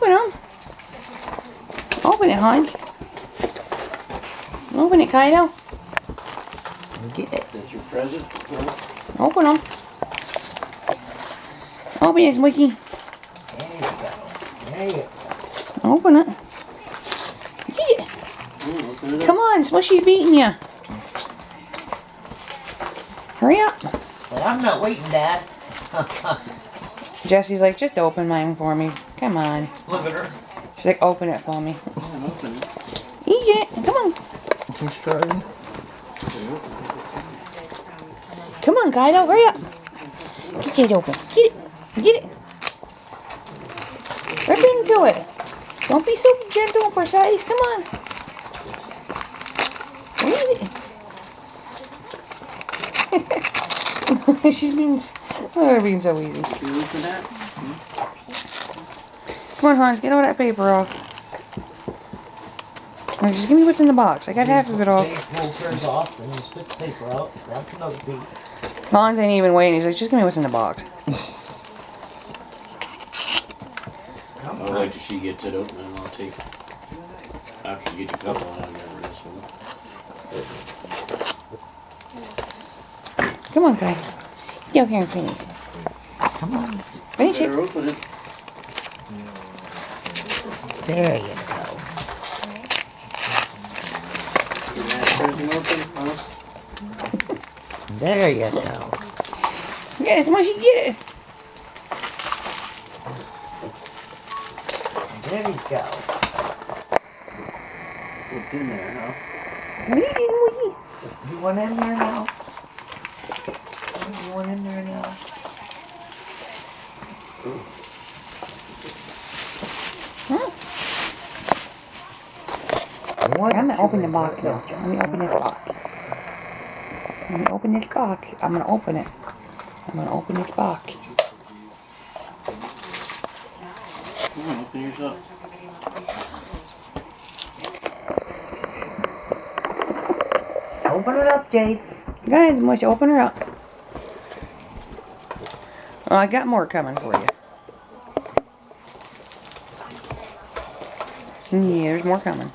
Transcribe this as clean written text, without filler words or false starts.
Open them. Open it, hon. Open it, Kaido. Get it. That's your present? No? Open them. Open it, Wiki. There you go. There you go. Open it. Get it. Open it up. Come on, Smushy's beating you. Hurry up. But I'm not waiting, Dad. Jessie's like, just open mine for me. Come on. Look at her. She's like, open it for me. Open it. Eat it. Come on. He's trying. Come on, Kaido. Hurry up. Get it open. Get it. Get it. Rip into it. Don't be so gentle and precise. Come on. Eat it. She's being, oh, being so easy. You open that? Come on, Hans. Get all that paper off. Now, just give me what's in the box. I got half of it off. Pull turns off, and you spit the paper out. Grab another piece. Hans ain't even waiting. He's like, just give me what's in the box. I'll wait till she gets it open and I'll take it. After you get your couple out of this one. Come on, guys. Get over here and finish. Come on. Finish it. Better open it. There you go. Get that present open, huh? There you go. Get it, Smushy, get it. There you go. What's in there, huh? What are you doing, Wiki? You want in there now? You want in there now? Huh? I'm gonna open the box though. Let me open this box. Let me open this box. I'm gonna open it. I'm gonna open this box. Come on, open yours up. Open it up, Jade. Guys, Smush, open her up. Oh, I got more coming for you. Yeah, there's more coming.